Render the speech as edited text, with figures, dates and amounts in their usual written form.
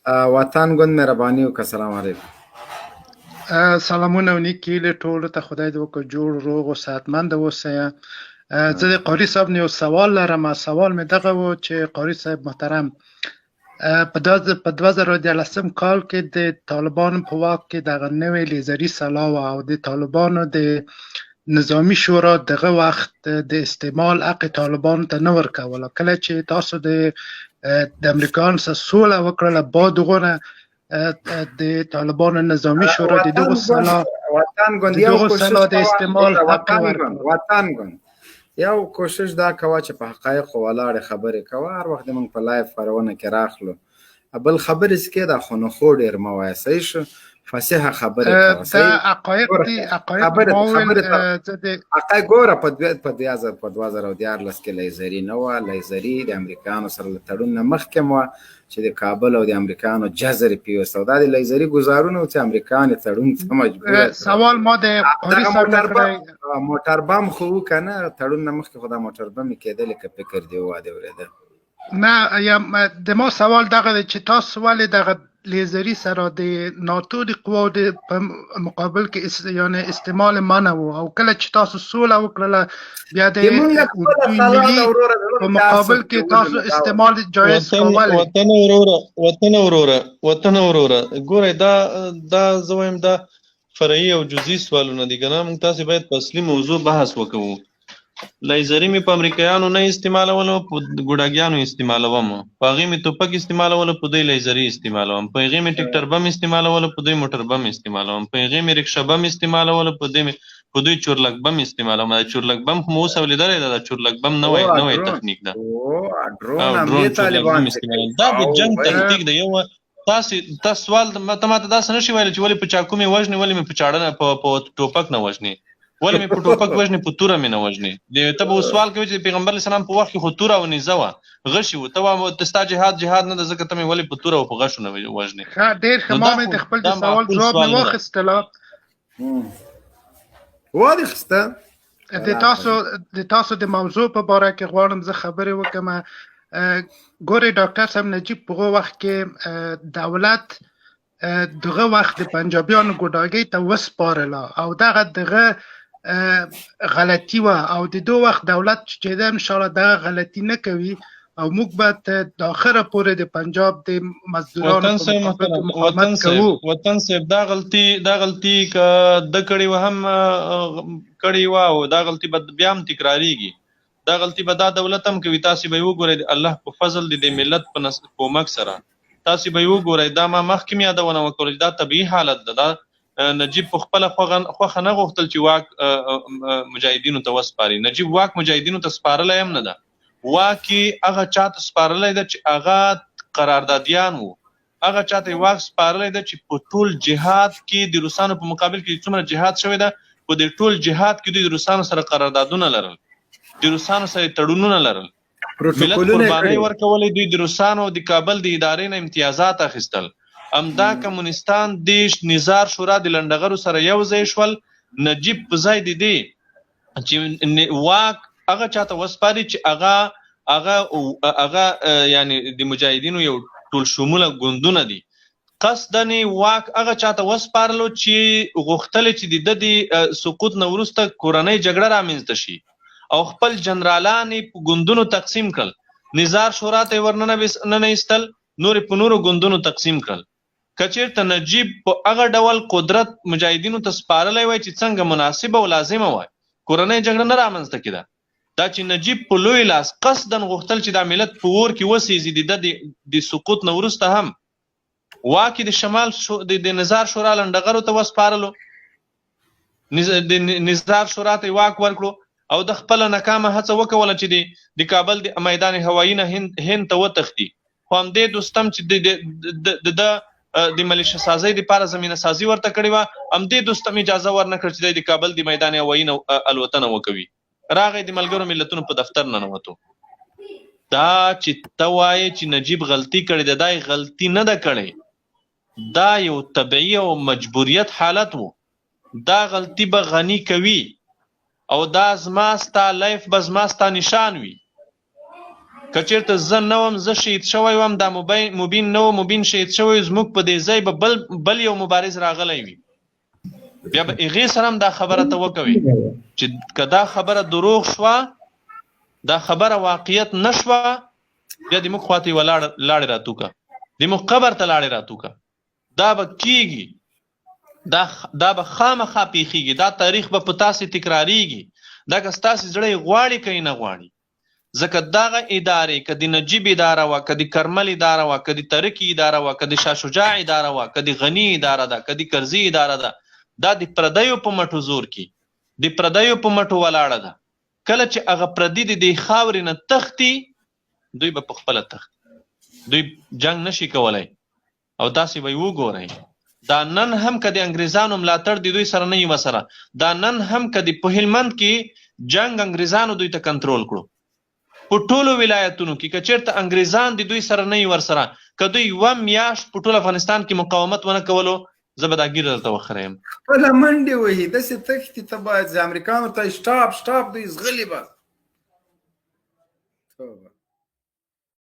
وطن ګوند مهرباني وکړه. سلام علیکم. سلامونه او نیکې هیلې ټولو ته. خدای دې وکړي جوړ روغ او صحتمند اوسئ. زه د قاري صاحب نه یو سوال لرم. سوال مې دغه و چې قاري صاحب محترم، په 2013 کال کې د طالبانو په واک کې دغه نوې لیزري سلا وه او د طالبانو د نظامی شورا دغه وخت د استعمال حق طالبانو ته نه ورکوله. کله چې تاسو د امریکایانو سره سوله وکړله، با دغونه د طالبانو نظامی شورا د دغه سلا د استعمال حق ورکړ. وطن ګوند یو کوشش دا کوه چې په حقایقو ولاړې خبرې کوه. هر وخت موږ په لایف خپرونه کې راخلو، بل خبرې څه کې دا خو نه خو ډېر مه وایه، صحیح شو؟ فصیح خبرې کوه. دا حقایق دي. حقایق ګوره، په 2014 کې لیزري نه وه. لیزري د امریکایانو سره له تړون نه مخکې وه چې د کابل او د امریکایانو جزر پیوسته، او دا د لیزري ګزارونه چې امریکایان تړون ته مجبور. سوال ما د قاري صاحب نه کړی، موټر بم خو وکنه تړون نه مخکې خو دا موټر بم کېدل که فکر دی واده ورېده. نه یا د ما سوال دغه دی چې تاسو ولې دغه لیزري سره د ناتو د قواو په مقابل کې یعنی استعمال منع و، او کله چې تاسو سوله وکړله بیا د ملي په مقابل کې تاسو استعمال جایز کولی. وطن وروره ګورئ، دا زه وایم دا فرعي او جزئي سوالونه دي که نه. موږ تاسې باید په اصلي موضوع بحث وکوو. لیزري مې په امریکایانو نه استعمالولو، په ګوډاګیانو استعمالوم، په هغې مې توپک استعمالولو، په دوی لیزري استعمالوم، په هغې مې ټکټر بم استعمالولو، په دوی موټر بم استعمالوم، په هغې مې رکشه بم استعمالولو، په دوی چورلک بم استعمالوم. دا چورلک بم خو مو اوس اورېدلی ده، دا چورلک بم نوی تخنیک ده. ډرون چورلک بم استعمالوم. دا د جنګ تکتیک ده. یو تاسو سوال ته ماته داسې نه شي ویلی چې ولې په چاقو مې وژنې، ولې مې په چاړه په ټوپک نه وژنې، ولې مې په ټوپک وژنې، په توره مې نه وژنې. ته به سوال کوي چې پیغمبر علیه السلام په وخت کې خو توره او نیزه وه، غشي وو، ته ستا جهاد نه ده، ځکه ته مې ولې په توره او په غشو نه وژنې. ډېر ښه، ما مې د خپل د سوال جواب مې واخیستله. واخیسته. د تاسو د موضوع په باره کې غواړم زه خبرې وکړم. ګورئ ډاکټر صاحب، نجیب په هغه وخت کې دولت دغه وخت د پنجابیانو ګوډاګۍ ته وسپارله او دغه غلطي وه، او د دو وخت دولت چې ده انشاءالله دغه غلطي نه کوي، او موږ به د آخره پورې د پنجاب د مزدورانو په مقابل کې مقاومت کوو. وطن صاحب دا غلطي که ده کړې وه هم کړې وه، او دا غلطي به بیا هم تکراریږي. دا غلطي به دا دولت هم کوي. تاسې به یې وګورئ د الله په فضل د دې ملت په کومک سره تاسې به یې وګورئ. دا ما مخکې مې یادونه وکړه چې دا طبیعي حالت ده. دا نجیب په خپله خوښه نه غوښتل چې واک مجاهدینو ته وسپاري. نجیب واک مجاهدینو ته سپارلی هم نه ده، واک یې هغه چا ته سپارلی ده چې هغه قراردادیان وو. هغه چا ته یې واک سپارلی ده چې په ټول جهاد کې د روسانو په مقابل کې څومره جهاد شوی ده، په دې ټول جهاد کې دوی د روسانو سره قراردادونه لرل، د روسانو سره تړونونه لرل، ملت قربانۍ ورکولې، دوی د روسانو د کابل د ادارې نه امتیازات اخیستل. همدا کمونستان د نظار شورا د لنډغرو سره یو ځای شول. نجیب په ځای د دې چې واک هغه چاته وسپاري چې هغه یعنی د مجاهدینو یو ټول شموله ګوندونه دي، قصدن واک هغه چاته وسپارلو چې غوښتل چې د سقوط نه وروسته کورنۍ جګړه رامنځته شي، او خپل جنرالان په ګوندونو تقسیم کړل. نظار شورا ته ورننه ایستل، نور په نورو ګوندونو تقسیم کړل. که چېرته نجیب په هغه ډول قدرت مجاهدینو ته سپارلی وای چې څنګه مناسبه او لازمه وای، کورنۍ جګړه نه رامنځته کېده. دا چې نجیب په لوی لاس قصدن غوښتل چې دا ملت په اور کې وسیزي، د سقوط نه وروسته هم واک د شمال د نظار شورا لنډغرو ته وسپارلو، د نظار شورا ته واک ورکړو، او د خپله ناکامه هڅه وکوله چې د کابل د میدان هوایي نه هند ته وتښتي. خو همدې دوستم چې د ملیشه سازۍ دپاره زمینه سازي ورته کړې وه، همدې دوستم اجازه ورنه کړه چې د کابل د میدان هوایي نه الوتنه وکوي. راغی د ملګرو ملتونو په دفتر ننوتو. دا چې ته وایې چې نجیب غلطي کړې ده، دا غلطي نه ده کړې، دا یو طبیعي او مجبوریت حالت و. دا غلطي به غني کوي، او دا زما ستا لایف به زما ستا نشان وي. که چېرته زه نه وم، زه شهید شوی وم، دا مبین نه و، مبین شهید شوی، زموږ په دې ځای به بل یو مبارز راغلی وي، بیا به هغې سره هم دا خبره ته وکوي چې که دا خبره دروغ شوه، دا خبره واقعیت نه شوه، بیا د موږ خواته یوه لاړې راتوکه، د موږ قبر ته لاړې راتوکه. دا به کېږي، دا به خامخا پیښیږي، دا تاریخ به په تاسې تکراریږي. دا که ستاسې زړه یې غواړي که یې نه غواړي. ځکه دغه ادارې، که د نجیب اداره وه، که د کرمل اداره وه، که د ترکي اداره وه، که د شاه شجاع اداره وه، که د غني اداره ده، که د کرزي اداره ده، دا د پردیو په مټو زور کې، د پردیو په مټو ولاړه ده. کله چې هغه پردي د دې خاورې نه تښتي، دوی به په خپله تښتي، دوی جنګ نشي کولی. او داسې به یې وګورئ، دا نن هم که د انګریزانو ملاتړ د دوی سره نه وي ورسره، دا نن هم که د په هلمند کې جنګ انګریزانو دوی ته کنټرول کړو، په ټولو ولایتونو کې که چېرته انګریزان د دوی سره نه وي ورسره، که دوی یوه میاشت په ټول افغانستان کې مقاومت ونه کولو، زه به دا ګیره درته وخریم. خپله منډې وهي، داسې تښتي ته باید امریکانو ته سټاپ دوی زغلي به.